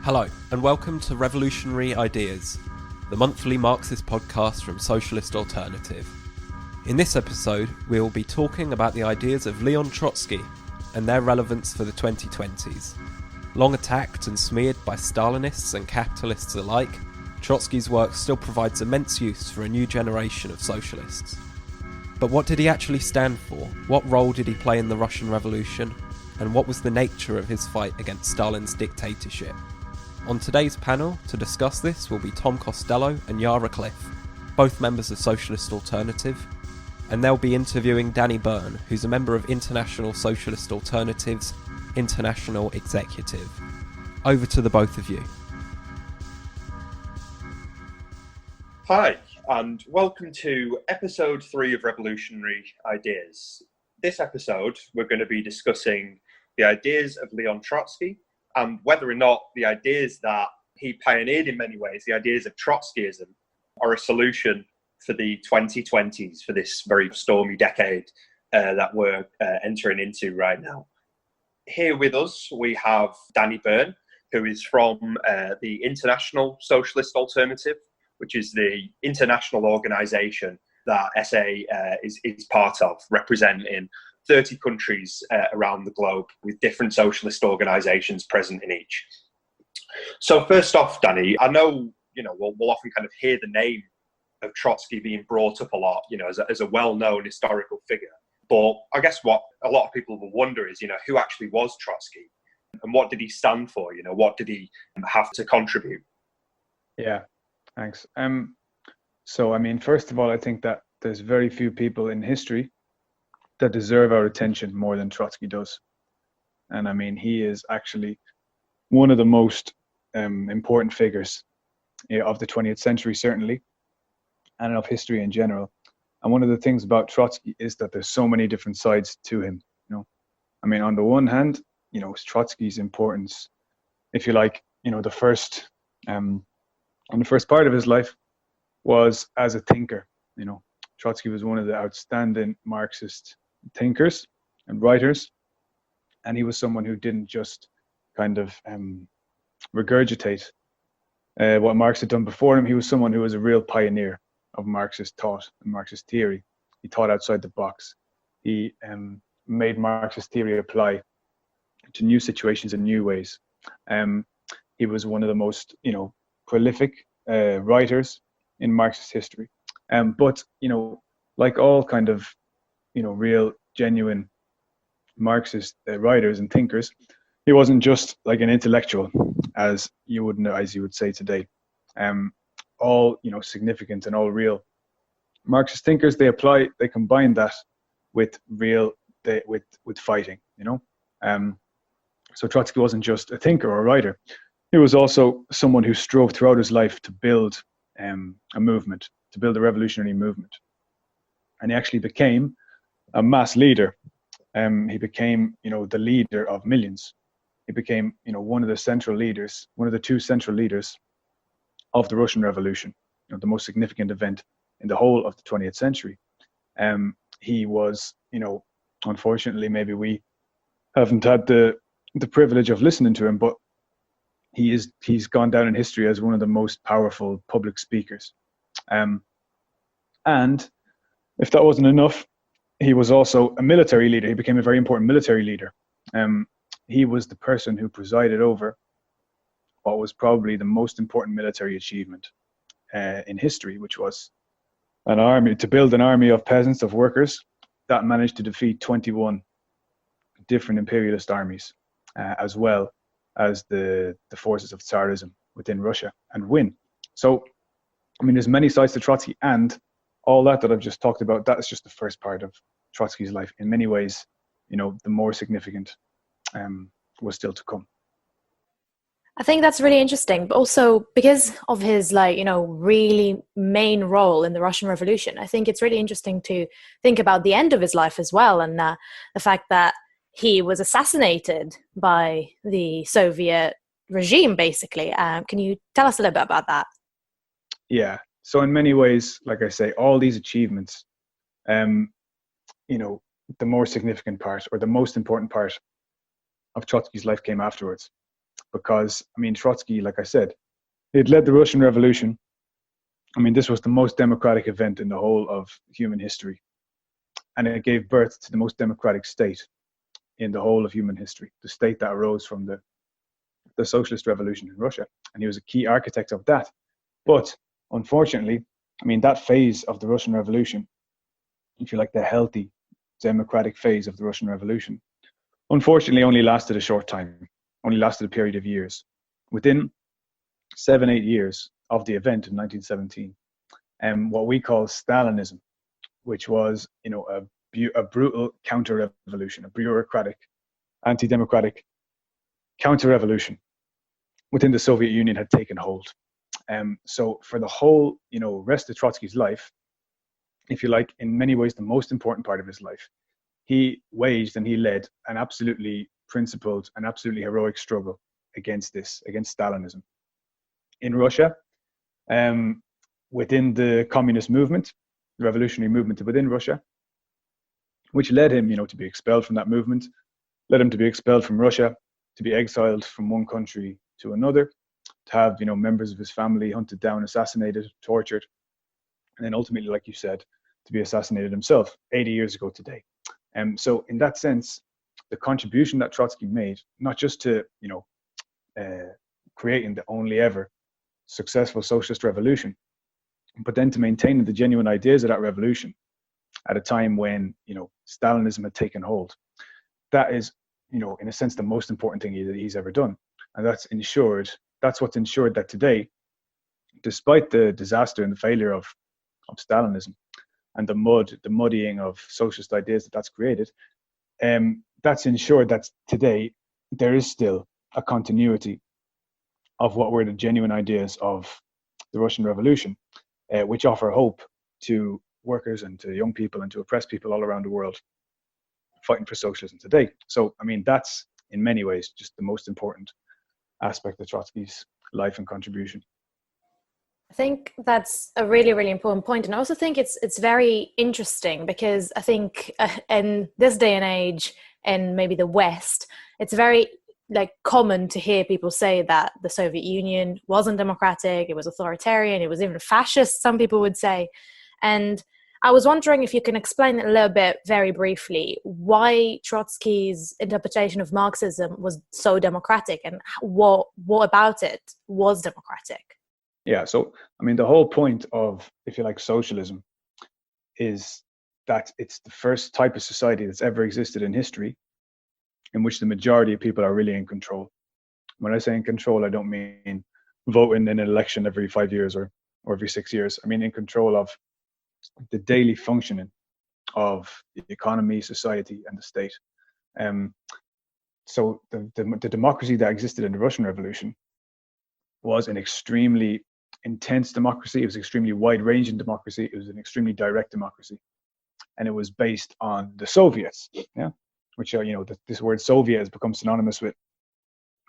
Hello, and welcome to Revolutionary Ideas, the monthly Marxist podcast from Socialist Alternative. In this episode, we will be talking about the ideas of Leon Trotsky and their relevance for the 2020's. Long attacked and smeared by Stalinists and capitalists alike, Trotsky's work still provides immense use for a new generation of socialists. But what did he actually stand for? What role did he play in the Russian Revolution? And what was the nature of his fight against Stalin's dictatorship? On today's panel, to discuss this, will be Tom Costello and Yara Cliff, both members of Socialist Alternative, and they'll be interviewing Danny Byrne, who's a member of International Socialist Alternative's International Executive. Over to the both of you. Hi, and welcome to episode 3 of Revolutionary Ideas. This episode, we're going to be discussing the ideas of Leon Trotsky and whether or not the ideas that he pioneered in many ways, the ideas of Trotskyism, are a solution for the 2020s, for this very stormy decade that we're entering into right now. Here with us, we have Danny Byrne, who is from the International Socialist Alternative, which is the international organisation that SA is part of, representing 30 countries around the globe with different socialist organisations present in each. So first off, Danny, I know, we'll often kind of hear the name of Trotsky being brought up a lot, as a well-known historical figure. But I guess what a lot of people will wonder is, who actually was Trotsky and what did he stand for? What did he have to contribute? Yeah, thanks. First of all, I think that there's very few people in history that deserve our attention more than Trotsky does. And he is actually one of the most important figures of the 20th century, certainly, and of history in general. And one of the things about Trotsky is that there's so many different sides to him. On the one hand, Trotsky's importance, if you like, the first part of his life was as a thinker. Trotsky was one of the outstanding Marxist thinkers and writers, and he was someone who didn't just kind of regurgitate what Marx had done before him. He was someone who was a real pioneer of Marxist thought and Marxist theory. He thought outside the box. He made Marxist theory apply to new situations in new ways. He was one of the most, prolific writers in Marxist history. But like all kind of, real, genuine Marxist writers and thinkers, he wasn't just like an intellectual, as you would say today. All significant and all real Marxist thinkers, they combine that with fighting. So Trotsky wasn't just a thinker or a writer. He was also someone who strove throughout his life to build a movement, to build a revolutionary movement. And he actually became a mass leader. He became, the leader of millions. He became, one of the two central leaders of the Russian Revolution, the most significant event in the whole of the 20th century. He was, unfortunately, maybe we haven't had the privilege of listening to him, but he's gone down in history as one of the most powerful public speakers. And if that wasn't enough, he was also a military leader. He became a very important military leader. He was the person who presided over what was probably the most important military achievement in history, which was to build an army of peasants, of workers, that managed to defeat 21 different imperialist armies, as well as the forces of Tsarism within Russia, and win. So, there's many sides to Trotsky, and all that I've just talked about, that's just the first part of Trotsky's life. In many ways, the more significant was still to come. I think that's really interesting, but also because of his really main role in the Russian Revolution, I think it's really interesting to think about the end of his life as well, and the fact that he was assassinated by the Soviet regime, basically. Can you tell us a little bit about that? Yeah. So in many ways, like I say, all these achievements, the more significant part or the most important part of Trotsky's life came afterwards. because, I mean, Trotsky, like I said, it led the Russian Revolution. I mean, this was the most democratic event in the whole of human history. And it gave birth to the most democratic state in the whole of human history, the state that arose from the Socialist Revolution in Russia. And he was a key architect of that. But unfortunately, I mean, that phase of the Russian Revolution, if you like, the healthy democratic phase of the Russian Revolution, unfortunately only lasted a short time, only lasted a period of years. Within 7-8 years of the event in 1917, what we call Stalinism, which was, you know, a brutal counter-revolution, a bureaucratic, anti-democratic counter-revolution within the Soviet Union had taken hold. So for the whole, you know, rest of Trotsky's life, if you like, in many ways the most important part of his life, he waged and he led an absolutely principled and absolutely heroic struggle against this, against Stalinism. In Russia, within the communist movement, the revolutionary movement within Russia, which led him, you know, to be expelled from that movement, led him to be expelled from Russia, to be exiled from one country to another, to have, you know, members of his family hunted down, assassinated, tortured, and then ultimately, like you said, to be assassinated himself 80 years ago today. So in that sense, the contribution that Trotsky made, not just to, you know, creating the only ever successful socialist revolution, but then to maintaining the genuine ideas of that revolution at a time when, you know, Stalinism had taken hold. That is, you know, in a sense, the most important thing that he's ever done. And that's what's ensured that today, despite the disaster and the failure of Stalinism and the muddying of socialist ideas that's created, that's ensured that today there is still a continuity of what were the genuine ideas of the Russian Revolution, which offer hope to workers and to young people and to oppressed people all around the world fighting for socialism today. So, I mean, that's in many ways just the most important aspect of Trotsky's life and contribution. I think that's a really, really important point. And I also think it's very interesting because I think in this day and age, in maybe the West, it's very common to hear people say that the Soviet Union wasn't democratic, it was authoritarian, it was even fascist, some people would say. And I was wondering if you can explain a little bit very briefly why Trotsky's interpretation of Marxism was so democratic and what about it was democratic. Yeah, so I mean, the whole point of, if you like, socialism is that it's the first type of society that's ever existed in history in which the majority of people are really in control. When I say in control, I don't mean voting in an election every 5 years or every 6 years. I mean in control of the daily functioning of the economy, society, and the state. So the democracy that existed in the Russian Revolution was an extremely intense democracy. It was extremely wide-ranging democracy. It was an extremely direct democracy, and it was based on the Soviets. Yeah, which are, you know, this word Soviet has become synonymous with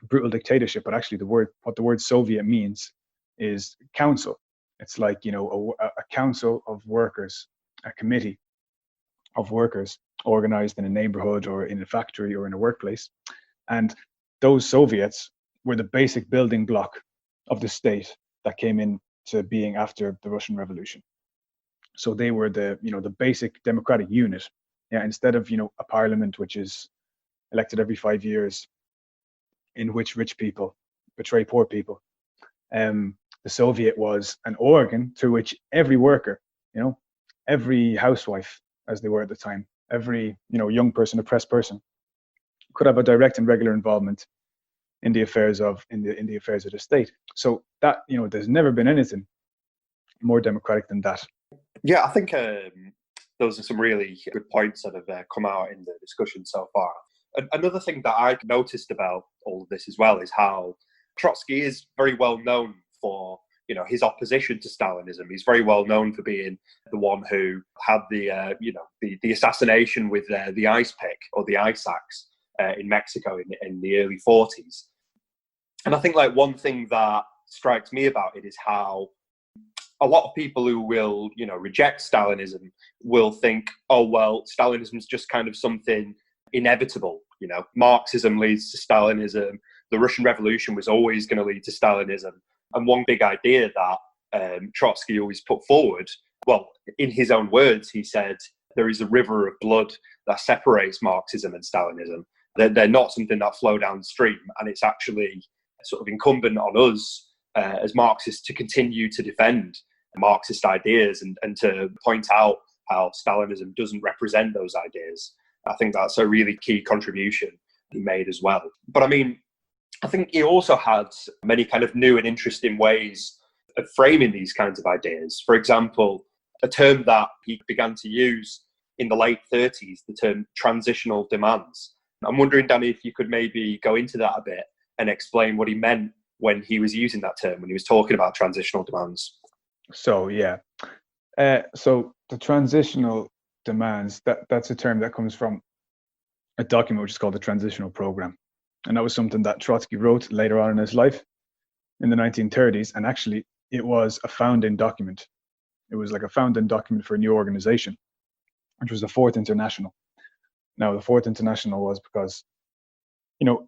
brutal dictatorship, but actually what the word Soviet means is council. It's like, you know, a council of workers, a committee of workers organized in a neighborhood or in a factory or in a workplace. And those Soviets were the basic building block of the state that came into being after the Russian Revolution. So they were the basic democratic unit. Yeah, instead of, you know, a parliament which is elected every 5 years, in which rich people betray poor people. The Soviet was an organ through which every worker, you know, every housewife, as they were at the time, every, you know, young person, oppressed person, could have a direct and regular involvement in the affairs of the affairs of the state. So that, you know, there's never been anything more democratic than that. Yeah, I think those are some really good points that have come out in the discussion so far. Another thing that I noticed about all of this as well is how Trotsky is very well known for, you know, his opposition to Stalinism. He's very well known for being the one who had the assassination with the ice pick or the ice axe in Mexico in the early 40s. And I think, like, one thing that strikes me about it is how a lot of people who will, you know, reject Stalinism will think, oh, well, Stalinism is just kind of something inevitable. You know, Marxism leads to Stalinism, the Russian Revolution was always going to lead to Stalinism. And one big idea that Trotsky always put forward, well, in his own words, he said, there is a river of blood that separates Marxism and Stalinism. They're not something that flow downstream, and it's actually sort of incumbent on us as Marxists to continue to defend Marxist ideas and to point out how Stalinism doesn't represent those ideas. I think that's a really key contribution he made as well. But I mean, I think he also had many kind of new and interesting ways of framing these kinds of ideas. For example, a term that he began to use in the late 30s, the term transitional demands. I'm wondering, Danny, if you could maybe go into that a bit and explain what he meant when he was using that term, when he was talking about transitional demands. So, yeah. So the transitional demands, that's a term that comes from a document which is called the Transitional Program. And that was something that Trotsky wrote later on in his life in the 1930s. And actually, it was a founding document. It was like a founding document for a new organization, which was the Fourth International. Now, the Fourth International was because,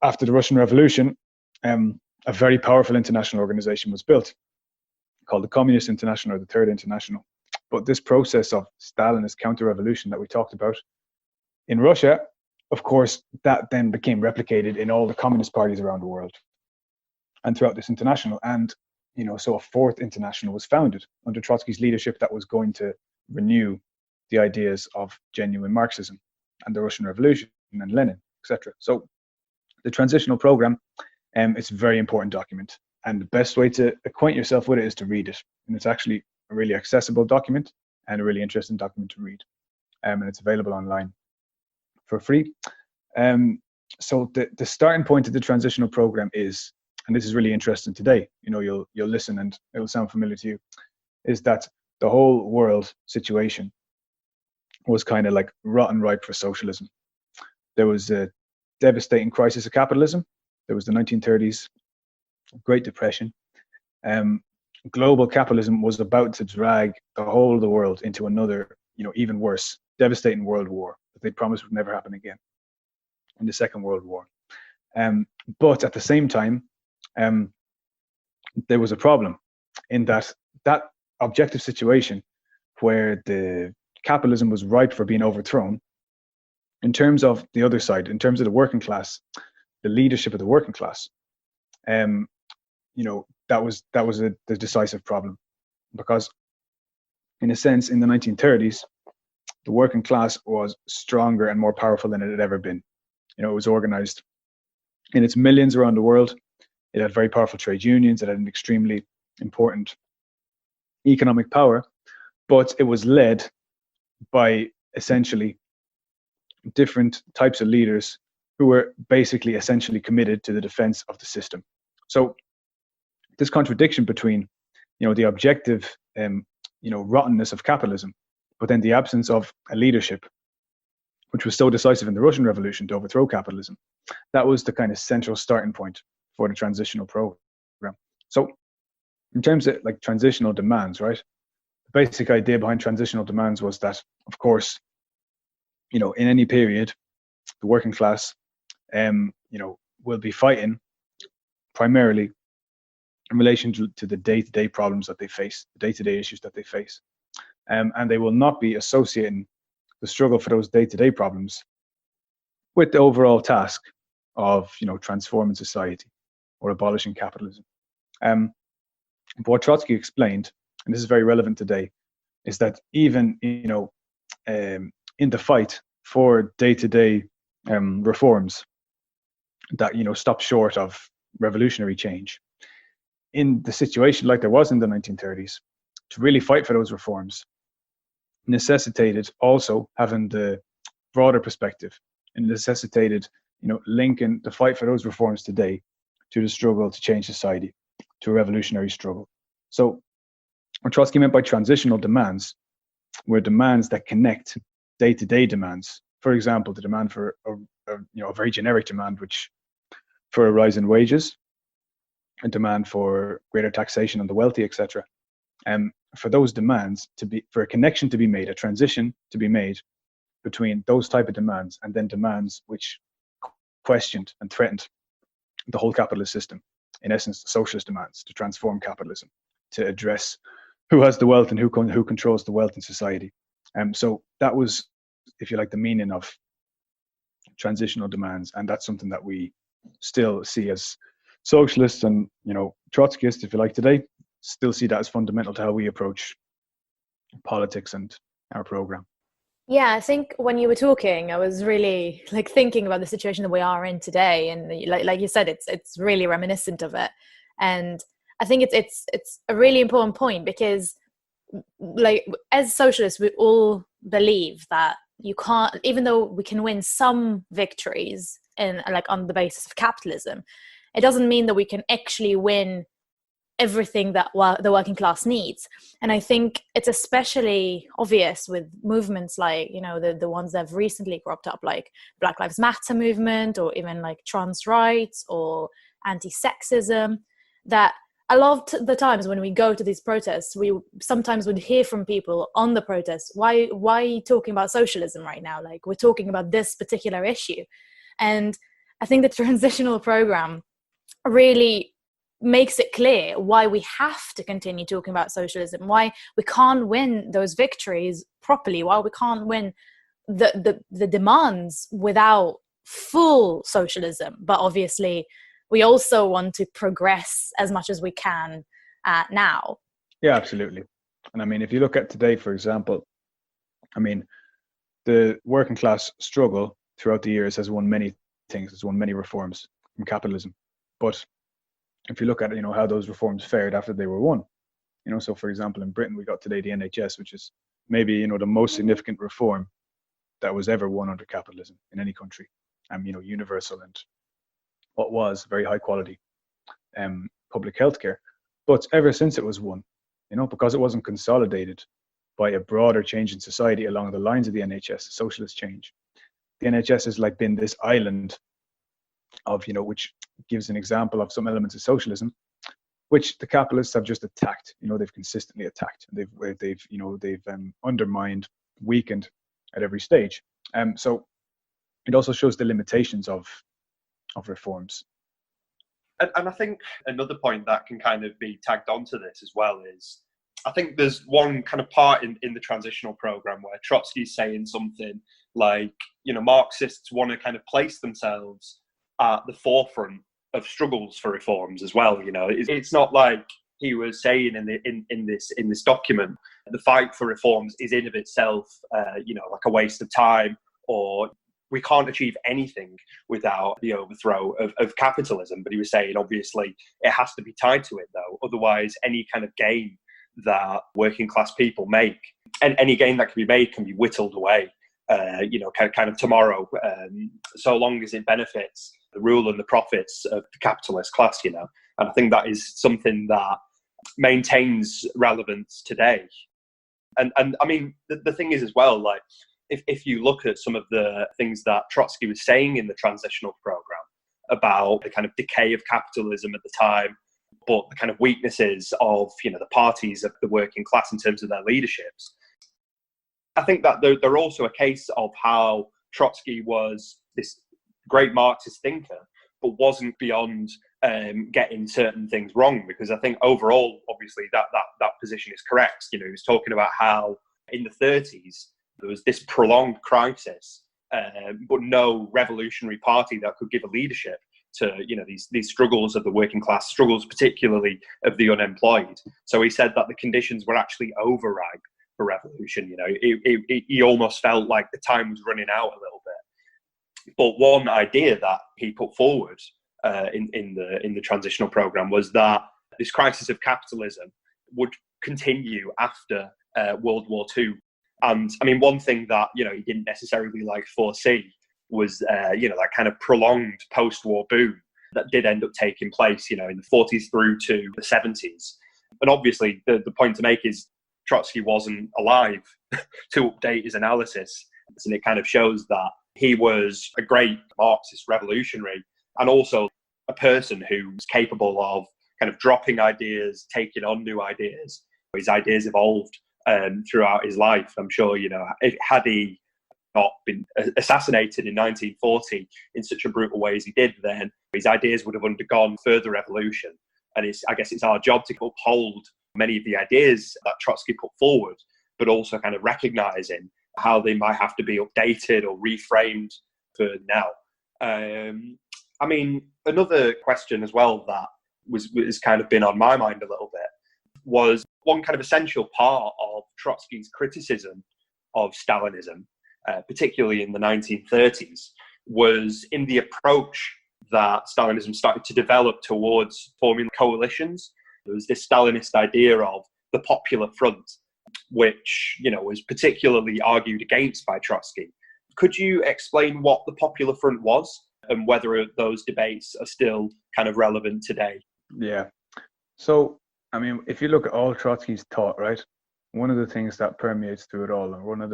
after the Russian Revolution, a very powerful international organization was built called the Communist International, or the Third International. But this process of Stalinist counter-revolution that we talked about in Russia, of course, that then became replicated in all the communist parties around the world and throughout this international. And, so a Fourth International was founded under Trotsky's leadership that was going to renew the ideas of genuine Marxism and the Russian Revolution and Lenin, etc. So the Transitional Program, it's a very important document. And the best way to acquaint yourself with it is to read it. And it's actually a really accessible document and a really interesting document to read. And it's available online for free. So the starting point of the Transitional Program is, and this is really interesting today, you'll listen and it will sound familiar to you, is that the whole world situation was kind of like rotten ripe for socialism. There was a devastating crisis of capitalism. There was the 1930s Great Depression. Global capitalism was about to drag the whole of the world into another, even worse, devastating world war that they promised would never happen again, in the Second World War. But at the same time, there was a problem in that objective situation where the capitalism was ripe for being overthrown. In terms of the other side, in terms of the working class, the leadership of the working class, that was the decisive problem, because in a sense, in the 1930s, the working class was stronger and more powerful than it had ever been. It was organized in its millions around the world. It had very powerful trade unions. It had an extremely important economic power, but it was led by essentially different types of leaders who were basically essentially committed to the defense of the system. So this contradiction between, the objective, rottenness of capitalism, but then the absence of a leadership, which was so decisive in the Russian Revolution to overthrow capitalism, that was the kind of central starting point for the Transitional Program. So in terms of like transitional demands, right? The basic idea behind transitional demands was that, of course, in any period, the working class, will be fighting primarily in relation to the day-to-day problems that they face, the day-to-day issues that they face. And they will not be associating the struggle for those day-to-day problems with the overall task of, transforming society or abolishing capitalism. But what Trotsky explained, and this is very relevant today, is that even, in the fight for day-to-day reforms that, stop short of revolutionary change, in the situation like there was in the 1930s, to really fight for those reforms necessitated also having the broader perspective, and necessitated, linking the fight for those reforms today to the struggle to change society, to a revolutionary struggle. So what Trotsky meant by transitional demands were demands that connect day-to-day demands. For example, the demand for a very generic demand, which for a rise in wages, a demand for greater taxation on the wealthy, etc. For those demands for a connection to be made, a transition to be made between those type of demands and then demands which questioned and threatened the whole capitalist system. In essence, the socialist demands to transform capitalism, to address who has the wealth and who controls the wealth in society. So that was, if you like, the meaning of transitional demands, and that's something that we still see as socialists and, you know, Trotskyists, if you like, today, still see that as fundamental to how we approach politics and our program. Yeah, I think when you were talking, I was really like thinking about the situation that we are in today, and like you said, it's really reminiscent of it. And I think it's a really important point, because like as socialists, we all believe that you can't, even though we can win some victories in like on the basis of capitalism, it doesn't mean that we can actually win everything that the working class needs. And I think it's especially obvious with movements like, you know, the ones that have recently cropped up, like Black Lives Matter movement, or even like trans rights or anti-sexism, that a lot of the times when we go to these protests, we sometimes would hear from people on the protests, why are you talking about socialism right now? Like, we're talking about this particular issue. And I think the transitional program really makes it clear why we have to continue talking about socialism, why we can't win those victories properly, why we can't win the demands without full socialism. But obviously, we also want to progress as much as we can now. Yeah, absolutely. And I mean, if you look at today, for example, I mean, the working class struggle throughout the years has won many things, has won many reforms from capitalism. But if you look at, you know, how those reforms fared after they were won, you know, so for example, in Britain, we got today the NHS, which is maybe, you know, the most significant reform that was ever won under capitalism in any country. You know, universal and what was very high quality public healthcare. But ever since it was won, you know, because it wasn't consolidated by a broader change in society along the lines of the NHS, socialist change, the NHS has like been this island of, you know, which gives an example of some elements of socialism, which the capitalists have just attacked. You know, they've consistently attacked. They've undermined, weakened at every stage. So it also shows the limitations of reforms. And I think another point that can kind of be tagged onto this as well is, I think there's one kind of part in the transitional program where Trotsky's saying something like, you know, Marxists want to kind of place themselves at the forefront of struggles for reforms as well. You know, it's not like he was saying in this document, the fight for reforms is in of itself, you know, like a waste of time, or we can't achieve anything without the overthrow of capitalism. But he was saying, obviously, it has to be tied to it, though. Otherwise, any kind of gain that working class people make, and any gain that can be made, can be whittled away, you know, kind of tomorrow, so long as it benefits the rule and the profits of the capitalist class, you know. And I think that is something that maintains relevance today. And I mean, the thing is as well, like, if you look at some of the things that Trotsky was saying in the transitional program about the kind of decay of capitalism at the time, but the kind of weaknesses of, you know, the parties of the working class in terms of their leaderships, I think that they're also a case of how Trotsky was this great Marxist thinker, but wasn't beyond getting certain things wrong. Because I think overall, obviously, that position is correct. You know, he was talking about how in the 30s, there was this prolonged crisis, but no revolutionary party that could give a leadership to, you know, these struggles of the working class, struggles particularly of the unemployed. So he said that the conditions were actually overripe for revolution. You know, he almost felt like the time was running out a little bit. But one idea that he put forward in the transitional program was that this crisis of capitalism would continue after World War II. And I mean, one thing that, you know, he didn't necessarily like foresee was, you know, that kind of prolonged post-war boom that did end up taking place, you know, in the 40s through to the 70s. And obviously, the point to make is Trotsky wasn't alive to update his analysis. And it kind of shows that he was a great Marxist revolutionary, and also a person who was capable of kind of dropping ideas, taking on new ideas. His ideas evolved throughout his life. I'm sure, you know, had he not been assassinated in 1940 in such a brutal way as he did, then his ideas would have undergone further evolution. And I guess it's our job to uphold many of the ideas that Trotsky put forward, but also kind of recognizing how they might have to be updated or reframed for now. I mean, another question as well that was kind of been on my mind a little bit was one kind of essential part of Trotsky's criticism of Stalinism, particularly in the 1930s, was in the approach that Stalinism started to develop towards forming coalitions. There was this Stalinist idea of the Popular Front, which, was particularly argued against by Trotsky. Could you explain what the Popular Front was and whether those debates are still kind of relevant today? Yeah. So, I mean, if you look at all Trotsky's thought, right, one of the things that permeates through it all, and one of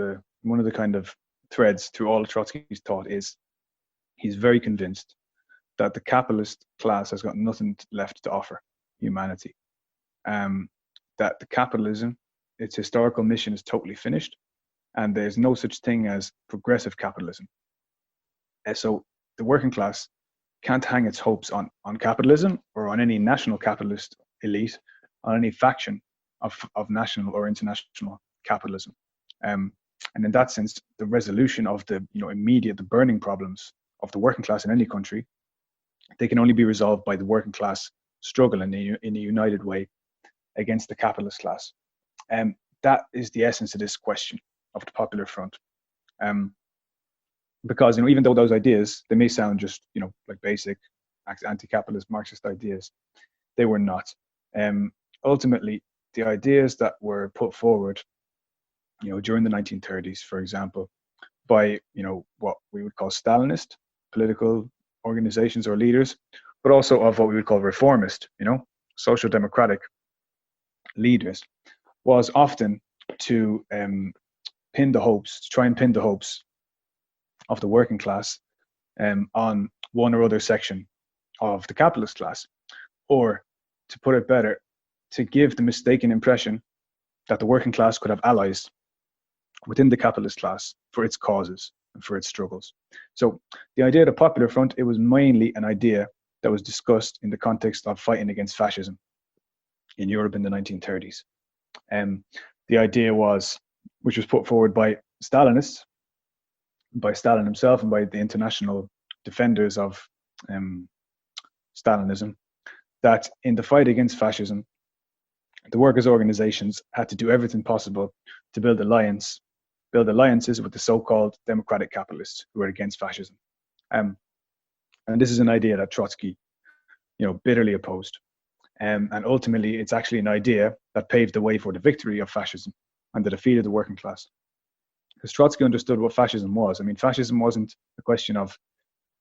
the kind of threads through all Trotsky's thought is he's very convinced that the capitalist class has got nothing left to offer humanity. That the capitalism, its historical mission is totally finished, and there's no such thing as progressive capitalism. So the working class can't hang its hopes on capitalism or on any national capitalist elite, on any faction of national or international capitalism. And in that sense, the resolution of the immediate, the burning problems of the working class in any country, they can only be resolved by the working class struggle in a united way against the capitalist class. That is the essence of this question of the Popular Front. Because even though those ideas, they may sound just like basic anti-capitalist Marxist ideas, they were not. Ultimately, the ideas that were put forward, during the 1930s, for example, by what we would call Stalinist political organizations or leaders, but also of what we would call reformist, social democratic leaders, was often to try and pin the hopes of the working class on one or other section of the capitalist class, or to put it better, to give the mistaken impression that the working class could have allies within the capitalist class for its causes and for its struggles. So the idea of the Popular Front, it was mainly an idea that was discussed in the context of fighting against fascism in Europe in the 1930s. The idea was, which was put forward by Stalinists, by Stalin himself and by the international defenders of Stalinism, that in the fight against fascism, the workers' organizations had to do everything possible to build alliances with the so-called democratic capitalists who were against fascism. And this is an idea that Trotsky, bitterly opposed. And ultimately, it's actually an idea that paved the way for the victory of fascism and the defeat of the working class. Because Trotsky understood what fascism was. I mean, fascism wasn't a question of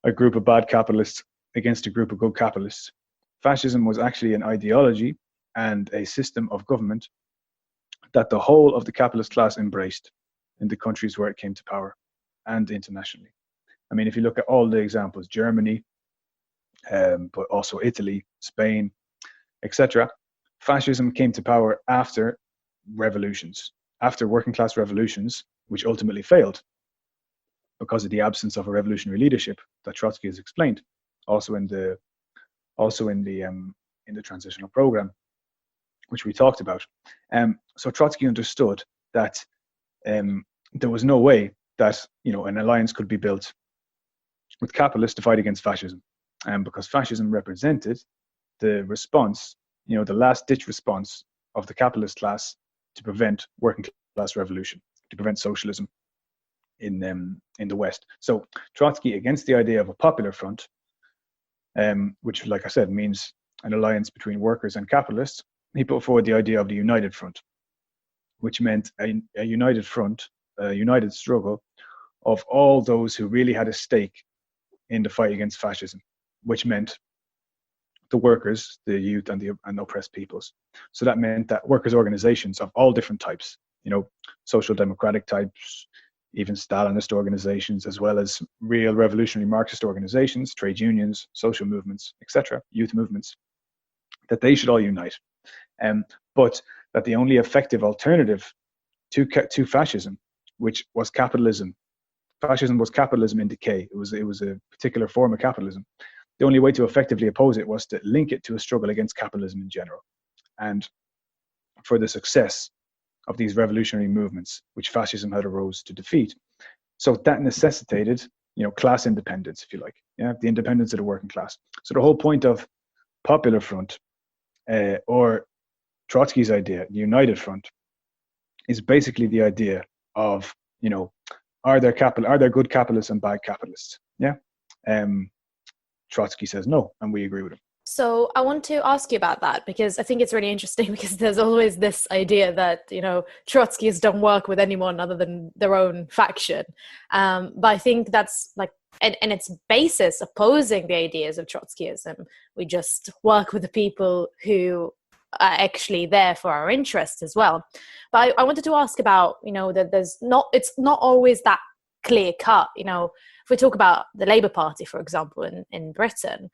a group of bad capitalists against a group of good capitalists. Fascism was actually an ideology and a system of government that the whole of the capitalist class embraced in the countries where it came to power and internationally. I mean, if you look at all the examples, Germany, but also Italy, Spain, etc., fascism came to power after revolutions, after working class revolutions, which ultimately failed because of the absence of a revolutionary leadership that Trotsky has explained, also in the transitional program, which we talked about. So Trotsky understood that there was no way that an alliance could be built with capitalists to fight against fascism, because fascism represented the response, the last-ditch response of the capitalist class to prevent working class revolution, to prevent socialism in the West. So Trotsky, against the idea of a popular front, which, like I said, means an alliance between workers and capitalists, he put forward the idea of the united front, which meant a united front, a united struggle of all those who really had a stake in the fight against fascism, which meant the workers, the youth, and the oppressed peoples. So that meant that workers' organizations of all different types, social democratic types, even Stalinist organizations, as well as real revolutionary Marxist organizations, trade unions, social movements, etc., youth movements, that they should all unite. But that the only effective alternative to fascism, which was capitalism fascism was capitalism in decay. It was a particular form of capitalism. The only way to effectively oppose it was to link it to a struggle against capitalism in general. And for the success of these revolutionary movements, which fascism had arose to defeat. So that necessitated, class independence, if you like, the independence of the working class. So the whole point of Popular Front or Trotsky's idea, the United Front, is basically the idea of, are there good capitalists and bad capitalists? Yeah. Trotsky says no, and we agree with him. So I want to ask you about that, because I think it's really interesting, because there's always this idea that, Trotskyists don't work with anyone other than their own faction. But I think that's like, and its basis opposing the ideas of Trotskyism. We just work with the people who are actually there for our interests as well. But I wanted to ask about, that it's not always that clear cut. If we talk about the Labour Party, for example, in Britain,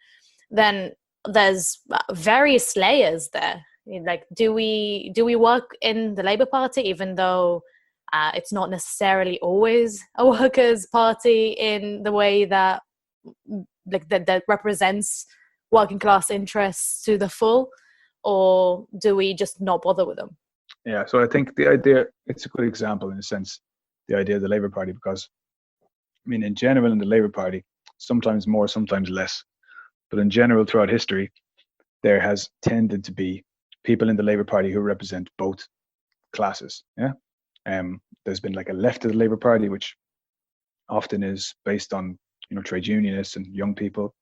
then there's various layers there. Like, do we work in the Labour Party, even though it's not necessarily always a workers' party in the way that that represents working class interests to the full, or do we just not bother with them? Yeah, so I think the idea, it's a good example in a sense, the idea of the Labour Party, because in general in the Labour Party, sometimes more, sometimes less, but in general throughout history, there has tended to be people in the Labour Party who represent both classes. Yeah, there's been like a left of the Labour Party, which often is based on trade unionists and young people,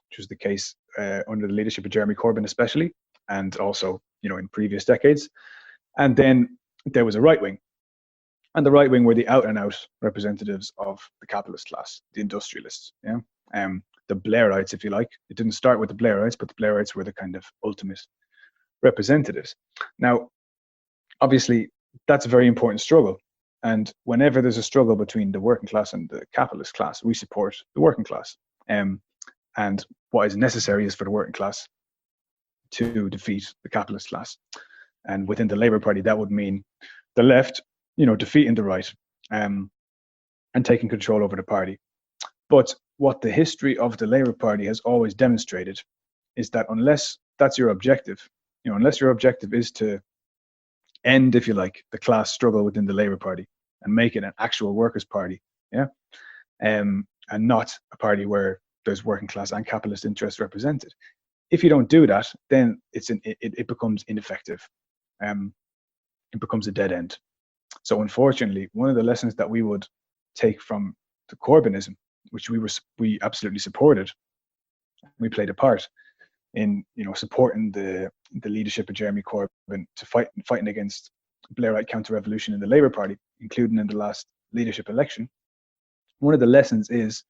which was the case under the leadership of Jeremy Corbyn, especially, and also in previous decades. And then there was a right wing, and the right wing were the out and out representatives of the capitalist class, the industrialists. Yeah. The Blairites, if you like. It didn't start with the Blairites, but the Blairites were the kind of ultimate representatives. Now, obviously, that's a very important struggle. And whenever there's a struggle between the working class and the capitalist class, we support the working class. And what is necessary is for the working class to defeat the capitalist class. And within the Labour Party, that would mean the left, defeating the right and taking control over the party. But what the history of the Labour Party has always demonstrated is that unless that's your objective, unless your objective is to end, if you like, the class struggle within the Labour Party and make it an actual workers' party, and not a party where there's working class and capitalist interests represented. If you don't do that, then it becomes ineffective. It becomes a dead end. So unfortunately, one of the lessons that we would take from the Corbynism, which we absolutely supported, we played a part in supporting the leadership of Jeremy Corbyn to fighting against Blairite counter-revolution in the Labour Party, including in the last leadership election. One of the lessons is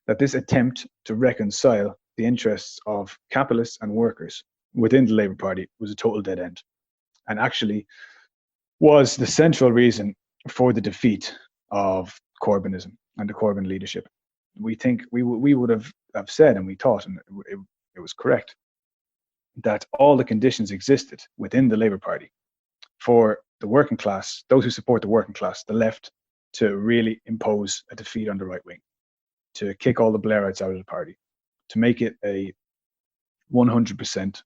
that this attempt to reconcile the interests of capitalists and workers within the Labour Party was a total dead end, and actually was the central reason for the defeat of Corbynism and the Corbyn leadership. We think we would have said, and we thought, and it was correct, that all the conditions existed within the Labour Party for the working class, those who support the working class, the left, to really impose a defeat on the right wing, to kick all the Blairites out of the party, to make it a 100%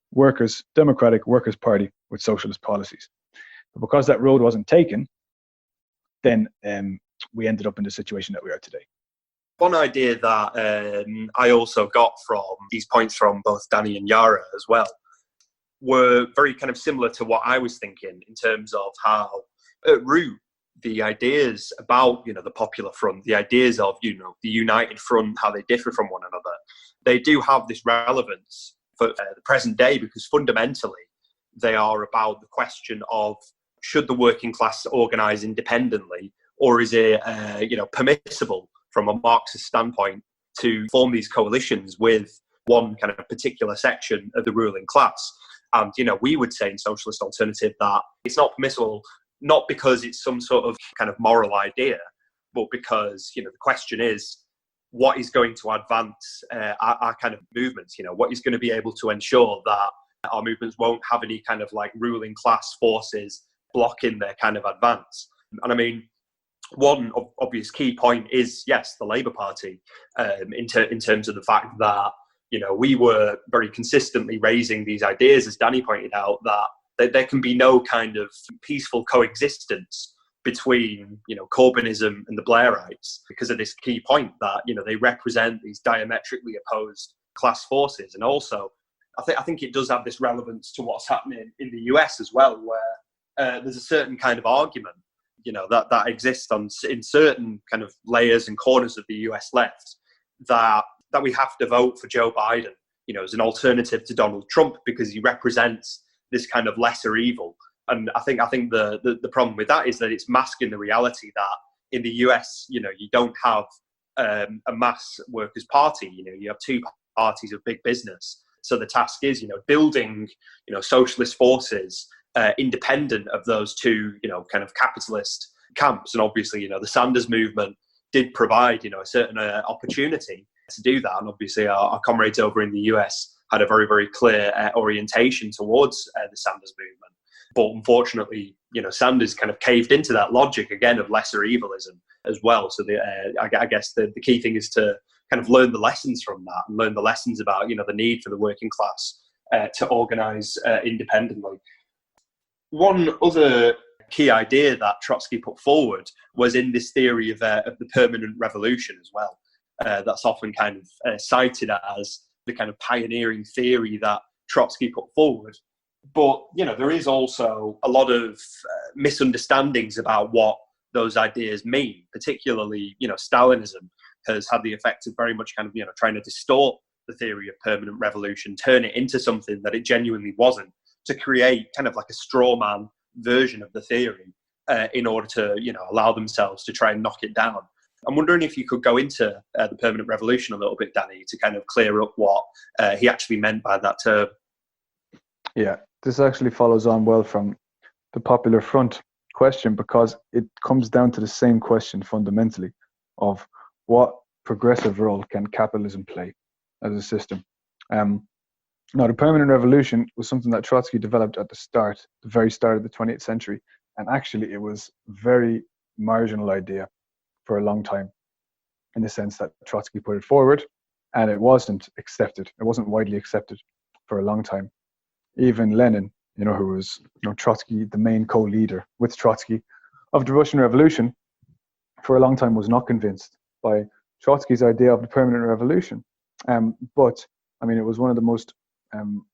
democratic workers' party with socialist policies. But because that road wasn't taken, then we ended up in the situation that we are today. One idea that I also got from these points from both Danny and Yara as well were very kind of similar to what I was thinking in terms of how at root the ideas about the Popular Front, the ideas of the United Front, how they differ from one another, they do have this relevance for the present day, because fundamentally they are about the question of, should the working class organise independently, or is it permissible from a Marxist standpoint to form these coalitions with one kind of particular section of the ruling class? And we would say in Socialist Alternative that it's not permissible, not because it's some sort of kind of moral idea, but because the question is, what is going to advance our kind of movements? What is going to be able to ensure that our movements won't have any kind of like ruling class forces blocking their kind of advance? And I mean, one obvious key point is, yes, the Labour Party, in terms of the fact that, we were very consistently raising these ideas, as Danny pointed out, that there can be no kind of peaceful coexistence between, Corbynism and the Blairites, because of this key point that, they represent these diametrically opposed class forces. And also, I think it does have this relevance to what's happening in the US as well, where there's a certain kind of argument, that exists in certain kind of layers and corners of the US left, that we have to vote for Joe Biden, as an alternative to Donald Trump, because he represents this kind of lesser evil. And I think the problem with that is that it's masking the reality that in the US, you don't have a mass workers' party. You have two parties of big business. So the task is, building, socialist forces independent of those two, kind of capitalist camps. And obviously, the Sanders movement did provide, a certain opportunity to do that. And obviously, our comrades over in the US had a very, very clear orientation towards the Sanders movement. But unfortunately, Sanders kind of caved into that logic again of lesser evilism as well. So I guess the key thing is to kind of learn the lessons from that and learn the lessons about, the need for the working class to organise independently. One other key idea that Trotsky put forward was in this theory of the permanent revolution as well. That's often kind of cited as the kind of pioneering theory that Trotsky put forward. But, there is also a lot of misunderstandings about what those ideas mean, particularly, Stalinism has had the effect of very much kind of, trying to distort the theory of permanent revolution, turn it into something that it genuinely wasn't, to create kind of like a straw man version of the theory in order to, allow themselves to try and knock it down. I'm wondering if you could go into the permanent revolution a little bit, Danny, to kind of clear up what he actually meant by that term. Yeah, this actually follows on well from the Popular Front question, because it comes down to the same question fundamentally of what progressive role can capitalism play as a system. Now, the permanent revolution was something that Trotsky developed at the very start of the 20th century. And actually, it was a very marginal idea for a long time, in the sense that Trotsky put it forward and it wasn't accepted. It wasn't widely accepted for a long time. Even Lenin, who was Trotsky, the main co-leader with Trotsky of the Russian Revolution, for a long time was not convinced by Trotsky's idea of the permanent revolution. But I mean, it was one of the most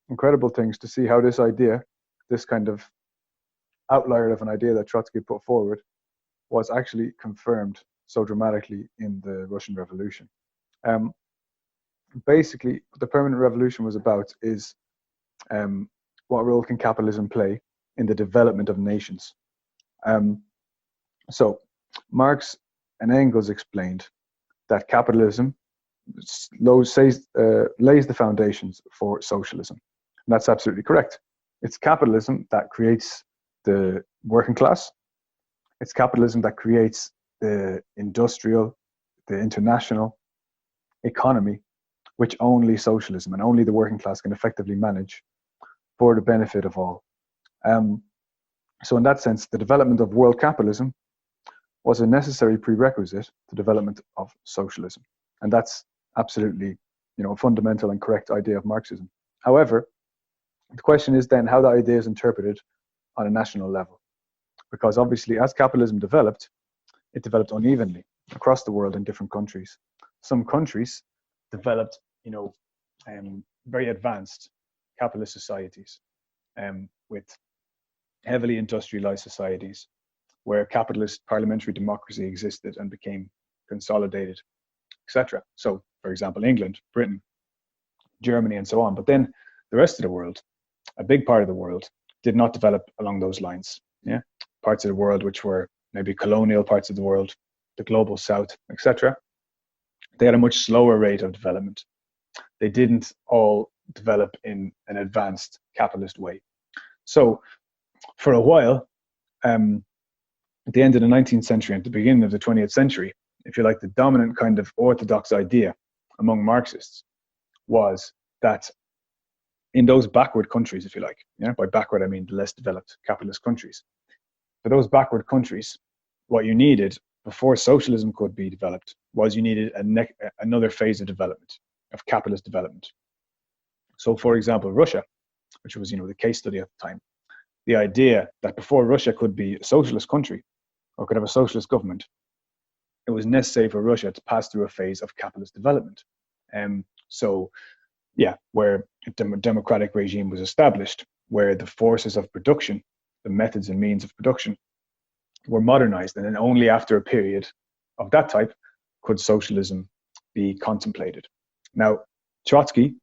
incredible things to see how this idea, this kind of outlier of an idea that Trotsky put forward, was actually confirmed so dramatically in the Russian Revolution. Basically, what the permanent revolution was about is what role can capitalism play in the development of nations. So Marx and Engels explained that capitalism lays the foundations for socialism. And that's absolutely correct. It's capitalism that creates the working class. It's capitalism that creates the industrial, the international economy, which only socialism and only the working class can effectively manage for the benefit of all. So in that sense, the development of world capitalism was a necessary prerequisite to the development of socialism. And that's absolutely, a fundamental and correct idea of Marxism. However, the question is then how that idea is interpreted on a national level. Because obviously, as capitalism developed, it developed unevenly across the world in different countries. Some countries developed, very advanced capitalist societies with heavily industrialized societies where capitalist parliamentary democracy existed and became consolidated, etc. So, for example, England, Britain, Germany, and so on. But then the rest of the world, a big part of the world, did not develop along those lines. Yeah, parts of the world which were maybe colonial parts of the world, the global south, etc. They had a much slower rate of development. They didn't all develop in an advanced capitalist way. So for a while, at the end of the 19th century and at the beginning of the 20th century, if you like, the dominant kind of orthodox idea among Marxists was that in those backward countries, if you like, by backward I mean the less developed capitalist countries, for those backward countries, what you needed before socialism could be developed was you needed another phase of development, of capitalist development. So, for example, Russia, which was, the case study at the time, the idea that before Russia could be a socialist country or could have a socialist government, it was necessary for Russia to pass through a phase of capitalist development. Where a democratic regime was established, where the forces of production, the methods and means of production, were modernized, and then only after a period of that type could socialism be contemplated. Now, Trotsky,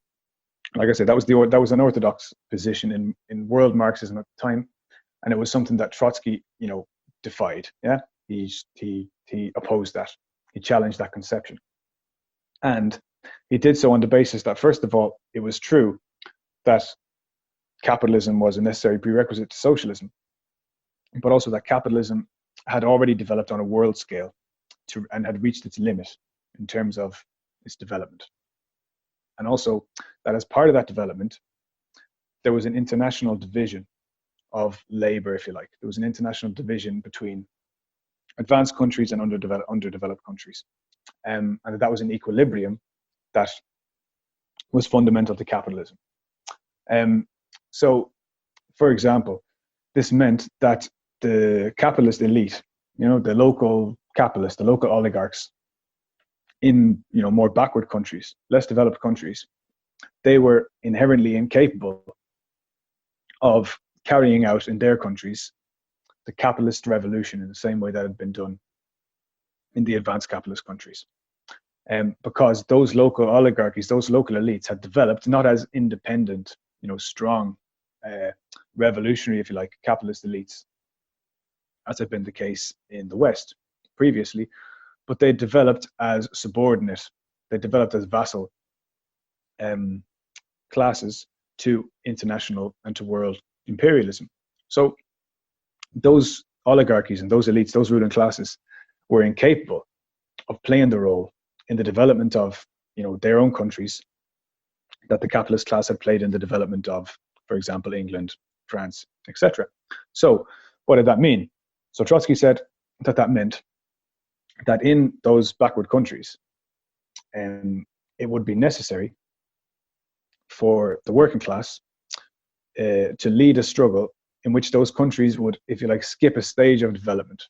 like I said, that was an orthodox position in world Marxism at the time, and it was something that Trotsky, defied. Yeah, he opposed that. He challenged that conception, and he did so on the basis that, first of all, it was true that capitalism was a necessary prerequisite to socialism, but also that capitalism had already developed on a world scale and had reached its limit in terms of its development. And also that as part of that development, there was an international division of labor, if you like. There was an international division between advanced countries and underdeveloped countries. And that was an equilibrium that was fundamental to capitalism. So, for example, this meant that the capitalist elite, the local capitalists, the local oligarchs in, more backward countries, less developed countries, they were inherently incapable of carrying out in their countries the capitalist revolution in the same way that had been done in the advanced capitalist countries. Because those local oligarchies, those local elites had developed not as independent, strong, revolutionary, if you like, capitalist elites, as had been the case in the West previously, but they developed as subordinate, they developed as vassal classes to international and to world imperialism. So those oligarchies and those elites, those ruling classes, were incapable of playing the role in the development of, their own countries that the capitalist class had played in the development of, for example, England, France, etc. So what did that mean? So Trotsky said that meant that in those backward countries, it would be necessary for the working class to lead a struggle in which those countries would, if you like, skip a stage of development,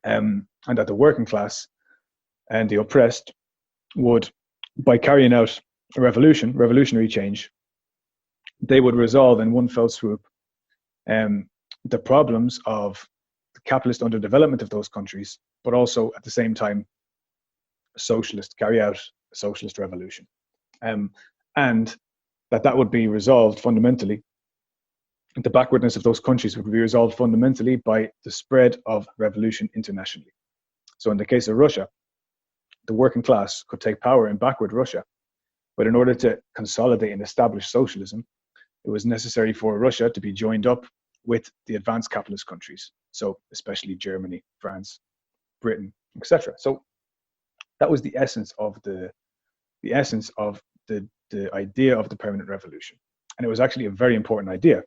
and that the working class and the oppressed would, by carrying out a revolutionary change, they would resolve in one fell swoop the problems of the capitalist underdevelopment of those countries, but also at the same time carry out a socialist revolution, and that would be resolved fundamentally. The backwardness of those countries would be resolved fundamentally by the spread of revolution internationally. So in the case of Russia, the working class could take power in backward Russia, but in order to consolidate and establish socialism, it was necessary for Russia to be joined up with the advanced capitalist countries, so especially Germany, France, Britain, etc. So that was the essence of the idea of the permanent revolution, and it was actually a very important idea,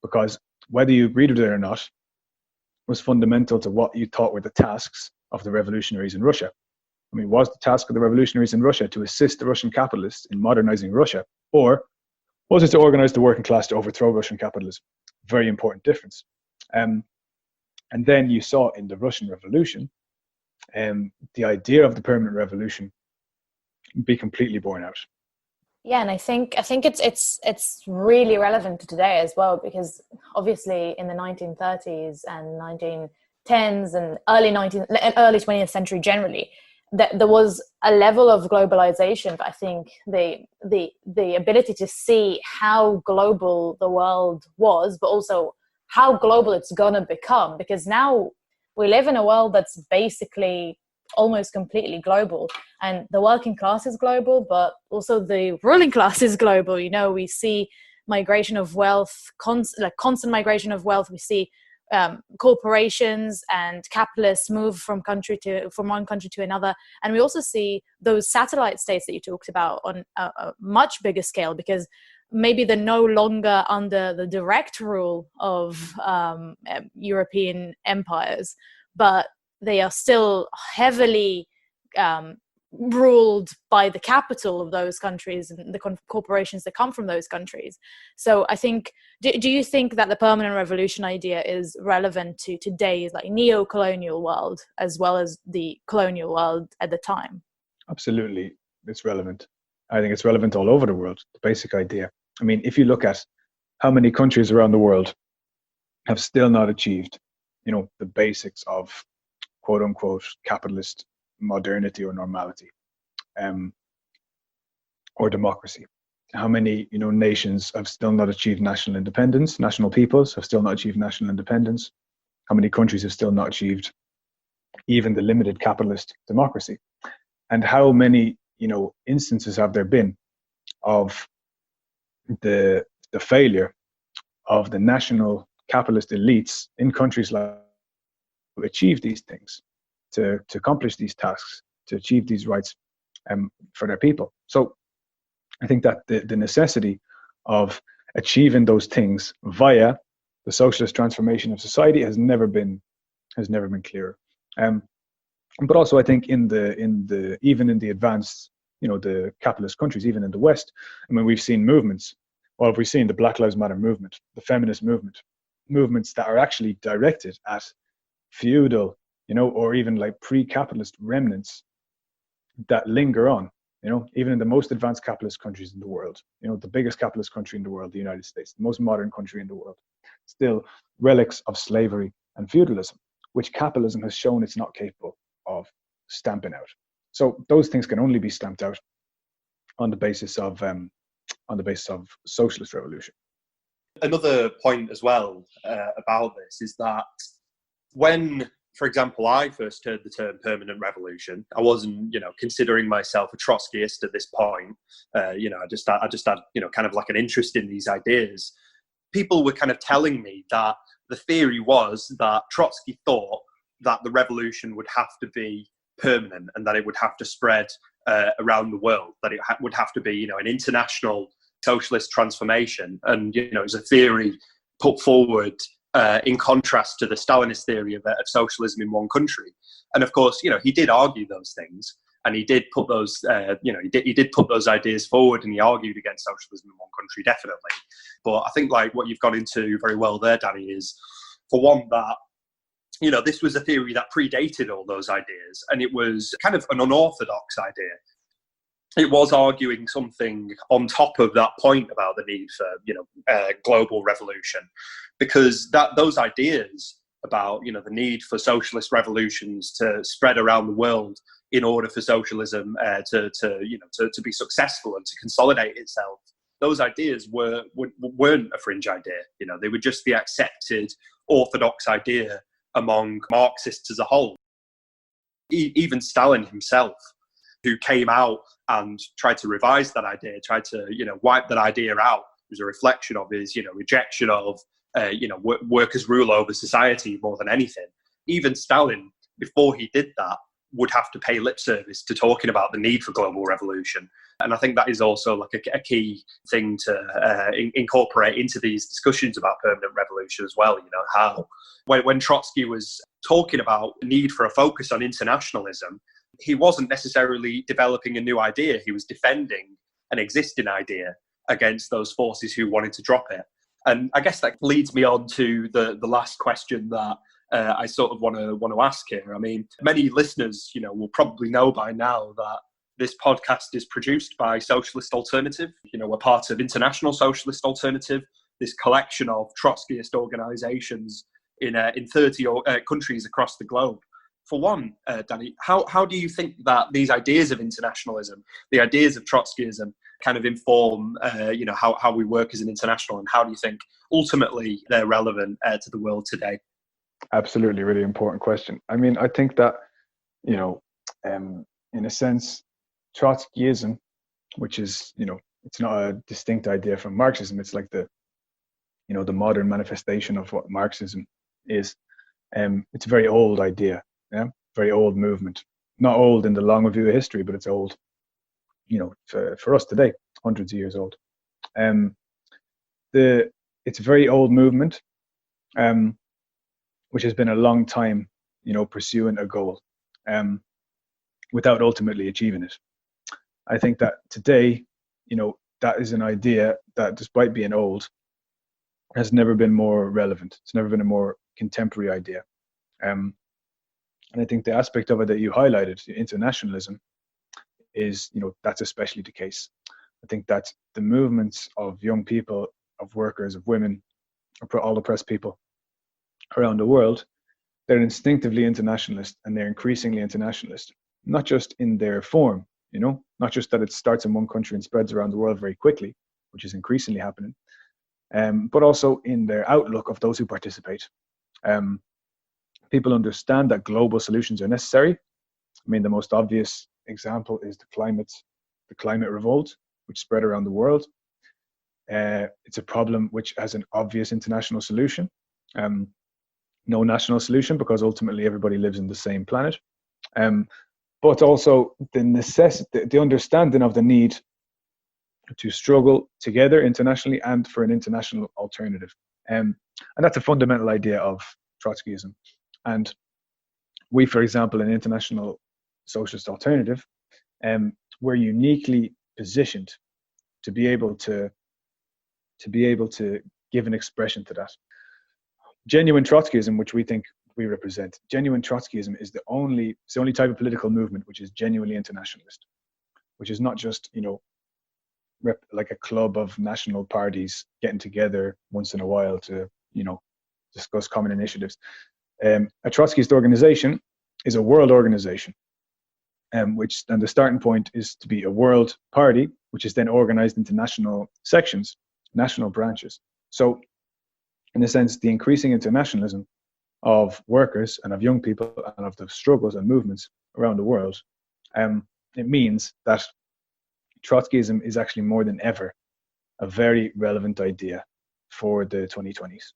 because whether you agreed with it or not was fundamental to what you thought were the tasks of the revolutionaries in Russia. I mean, was the task of the revolutionaries in Russia to assist the Russian capitalists in modernizing Russia, or was it to organize the working class to overthrow Russian capitalism? Very important difference. And then you saw in the Russian Revolution, the idea of the permanent revolution be completely borne out. Yeah, and I think it's really relevant to today as well, because obviously in the 1930s and 1910s and early 20th century generally, there was a level of globalization, but I think the ability to see how global the world was, but also how global it's gonna become, because now we live in a world that's basically almost completely global, and the working class is global, but also the ruling class is global. We see migration of wealth, constant migration of wealth. We see corporations and capitalists move from one country to another, and we also see those satellite states that you talked about on a much bigger scale, because maybe they're no longer under the direct rule of European empires, but they are still heavily ruled by the capital of those countries and the corporations that come from those countries. So I think, do you think that the permanent revolution idea is relevant to today's like neo-colonial world as well as the colonial world at the time? Absolutely, it's relevant. I think it's relevant all over the world, the basic idea. I mean, if you look at how many countries around the world have still not achieved, the basics of quote unquote capitalist modernity or normality, or democracy. How many, nations have still not achieved national independence? National peoples have still not achieved national independence. How many countries have still not achieved even the limited capitalist democracy? And how many, instances have there been of the failure of the national capitalist elites in countries like to achieve these things, to accomplish these tasks, to achieve these rights for their people. So I think that the necessity of achieving those things via the socialist transformation of society has never been clearer. But also I think in the even in the advanced, the capitalist countries, even in the West, I mean, we've seen movements. Well, we've seen the Black Lives Matter movement, the feminist movements that are actually directed at feudal, or even like pre-capitalist remnants that linger on, even in the most advanced capitalist countries in the world, the biggest capitalist country in the world, the United States, the most modern country in the world, still relics of slavery and feudalism, which capitalism has shown it's not capable of stamping out. So those things can only be stamped out on the basis of socialist revolution. Another point as well about this is that when, for example, I first heard the term permanent revolution, I wasn't, considering myself a Trotskyist at this point. I just had, kind of like an interest in these ideas. People were kind of telling me that the theory was that Trotsky thought that the revolution would have to be permanent and that it would have to spread around the world, that it would have to be, an international socialist transformation. And, it was a theory put forward in contrast to the Stalinist theory of socialism in one country. And of course, he did argue those things, and he did put those, he did put those ideas forward, and he argued against socialism in one country, definitely. But I think like what you've got into very well there, Danny, is for one that, this was a theory that predated all those ideas, and it was kind of an unorthodox idea. It was arguing something on top of that point about the need for, global revolution, because those ideas about, the need for socialist revolutions to spread around the world in order for socialism to be successful and to consolidate itself, those ideas weren't a fringe idea. They were just the accepted orthodox idea among Marxists as a whole. Even Stalin himself, who came out and tried to revise that idea, tried to, wipe that idea out, was a reflection of his, rejection of, workers' rule over society more than anything. Even Stalin, before he did that, would have to pay lip service to talking about the need for global revolution. And I think that is also like a key thing to incorporate into these discussions about permanent revolution as well. How when Trotsky was talking about the need for a focus on internationalism, he wasn't necessarily developing a new idea. He was defending an existing idea against those forces who wanted to drop it. And I guess that leads me on to the last question that I sort of want to ask here. I mean, many listeners, will probably know by now that this podcast is produced by Socialist Alternative. We're part of International Socialist Alternative, this collection of Trotskyist organisations in 30 countries across the globe. For one, Danny, how do you think that these ideas of internationalism, the ideas of Trotskyism, kind of inform, how we work as an international, and how do you think ultimately they're relevant to the world today? Absolutely, really important question. I mean, I think that, in a sense, Trotskyism, which is, it's not a distinct idea from Marxism. It's like the modern manifestation of what Marxism is. It's a very old idea, very old movement. Not old in the long review of history, but it's old, for us today, hundreds of years old. It's a very old movement, which has been a long time pursuing a goal without ultimately achieving it. I think that today, that is an idea that, despite being old, has never been more relevant. It's never been a more contemporary idea. And I think the aspect of it that you highlighted, internationalism, is, that's especially the case. I think that the movements of young people, of workers, of women, all oppressed people around the world, they're instinctively internationalist, and they're increasingly internationalist, not just in their form, not just that it starts in one country and spreads around the world very quickly, which is increasingly happening, but also in their outlook of those who participate. People understand that global solutions are necessary. I mean, the most obvious example is the climate revolt, which spread around the world. It's a problem which has an obvious international solution, no national solution, because ultimately everybody lives in the same planet. But also the understanding of the need to struggle together internationally and for an international alternative. And that's a fundamental idea of Trotskyism. And we, for example, in International Socialist Alternative, we're uniquely positioned to be able to give an expression to that. Genuine Trotskyism, which we think we represent, genuine Trotskyism is the only type of political movement which is genuinely internationalist, which is not just, like a club of national parties getting together once in a while to, discuss common initiatives. A Trotskyist organization is a world organization, and the starting point is to be a world party, which is then organized into national sections, national branches. So, in a sense, the increasing internationalism of workers and of young people and of the struggles and movements around the world, it means that Trotskyism is actually more than ever a very relevant idea for the 2020s.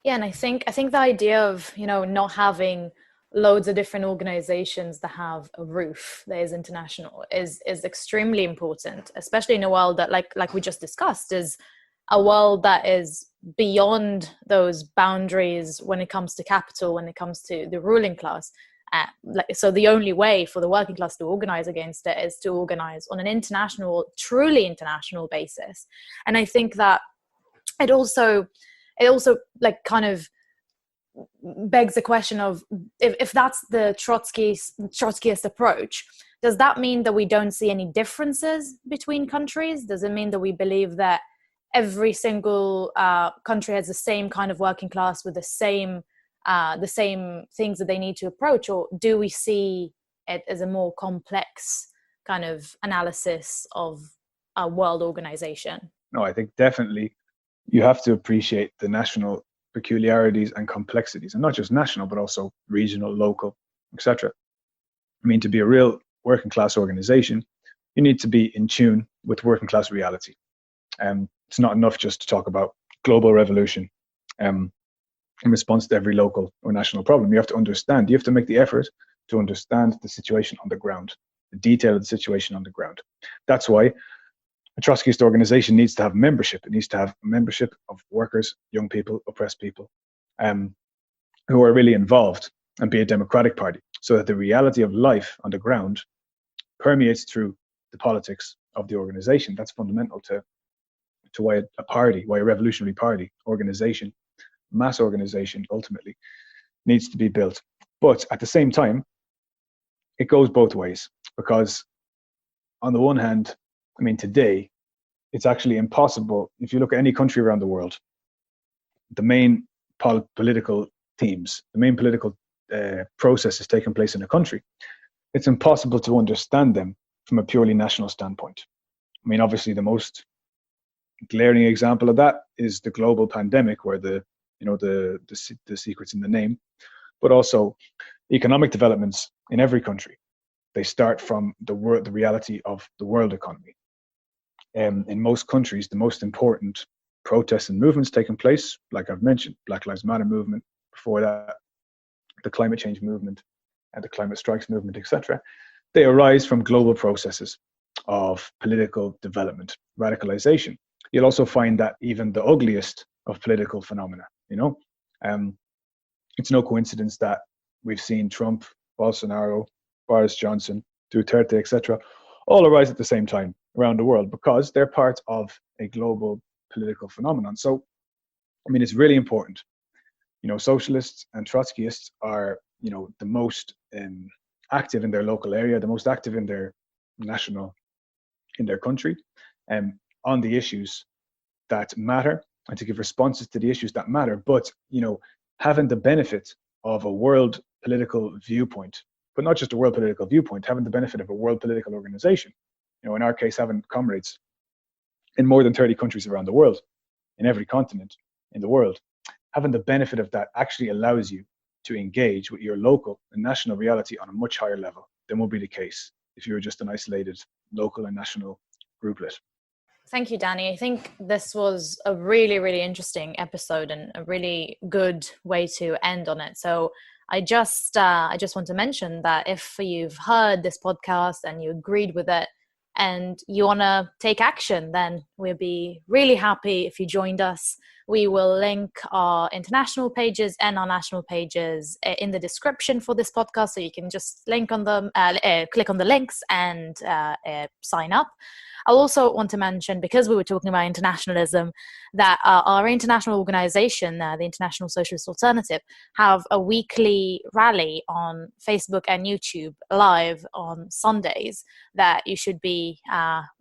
Yeah, and I think the idea of not having loads of different organizations that have a roof that is international is extremely important, especially in a world that, like we just discussed, is a world that is beyond those boundaries when it comes to capital, when it comes to the ruling class. So the only way for the working class to organize against it is to organize on an international, truly international basis. And I think that it also kind of begs the question of, if that's the Trotskyist approach, does that mean that we don't see any differences between countries? Does it mean that we believe that every single country has the same kind of working class with the same things that they need to approach? Or do we see it as a more complex kind of analysis of a world organization? No, I think definitely you have to appreciate the national peculiarities and complexities, and not just national, but also regional, local, etc. I mean, to be a real working class organization, you need to be in tune with working class reality. It's not enough just to talk about global revolution in response to every local or national problem. You have to make the effort to understand the situation on the ground, the detail of the situation on the ground. That's why a Trotskyist organization needs to have membership. It needs to have membership of workers, young people, oppressed people, who are really involved, and be a democratic party, so that the reality of life on the ground permeates through the politics of the organization. That's fundamental to why a revolutionary party organization, mass organization, ultimately needs to be built. But at the same time, it goes both ways, because on the one hand, I mean, today, it's actually impossible. If you look at any country around the world, the main political themes, the main political processes taking place in a country, it's impossible to understand them from a purely national standpoint. I mean, obviously, the most glaring example of that is the global pandemic, where the secret's in the name, but also economic developments in every country. They start from the reality of the world economy. In most countries, the most important protests and movements taking place, like I've mentioned, Black Lives Matter movement, before that, the climate change movement and the climate strikes movement, etc., they arise from global processes of political development, radicalization. You'll also find that even the ugliest of political phenomena, it's no coincidence that we've seen Trump, Bolsonaro, Boris Johnson, Duterte, etc., all arise at the same time around the world because they're part of a global political phenomenon. So, I mean, it's really important. Socialists and Trotskyists are, the most active in their local area, the most active in their country, on the issues that matter and to give responses to the issues that matter. But, having the benefit of a world political viewpoint, but not just a world political viewpoint, having the benefit of a world political organization. In our case, having comrades in more than 30 countries around the world, in every continent in the world, having the benefit of that actually allows you to engage with your local and national reality on a much higher level than would be the case if you were just an isolated local and national grouplet. Thank you, Danny. I think this was a really, really interesting episode and a really good way to end on it. So I just want to mention that if you've heard this podcast and you agreed with it and you want to take action, then we'll be really happy if you joined us. We will link our international pages and our national pages in the description for this podcast, so you can just link on them, click on the links and sign up. I'll also want to mention, because we were talking about internationalism, that our international organization, the International Socialist Alternative, have a weekly rally on Facebook and YouTube live on Sundays that should be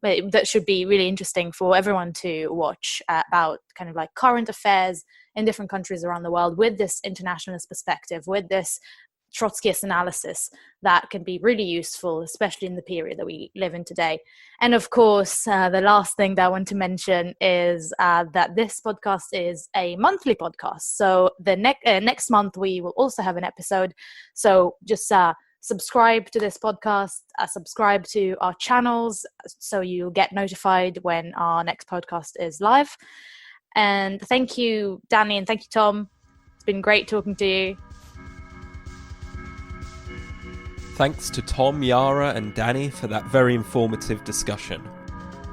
really interesting for everyone to watch, about kind of like current affairs in different countries around the world with this internationalist perspective, with this Trotskyist analysis that can be really useful, especially in the period that we live in today. And of course, the last thing that I want to mention is that this podcast is a monthly podcast. So the next month we will also have an episode. So just subscribe to this podcast, subscribe to our channels so you'll get notified when our next podcast is live. And thank you, Danny, and thank you, Tom. It's been great talking to you. Thanks to Tom, Yara and Danny for that very informative discussion.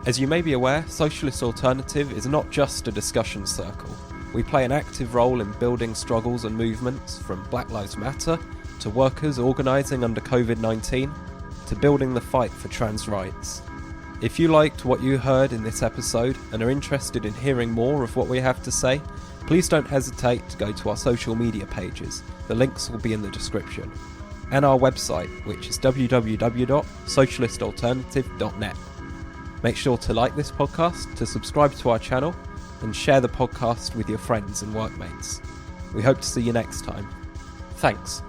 As you may be aware, Socialist Alternative is not just a discussion circle. We play an active role in building struggles and movements, from Black Lives Matter to workers organising under COVID-19 to building the fight for trans rights. If you liked what you heard in this episode and are interested in hearing more of what we have to say, please don't hesitate to go to our social media pages. The links will be in the description. And our website, which is www.socialistalternative.net. Make sure to like this podcast, to subscribe to our channel, and share the podcast with your friends and workmates. We hope to see you next time. Thanks.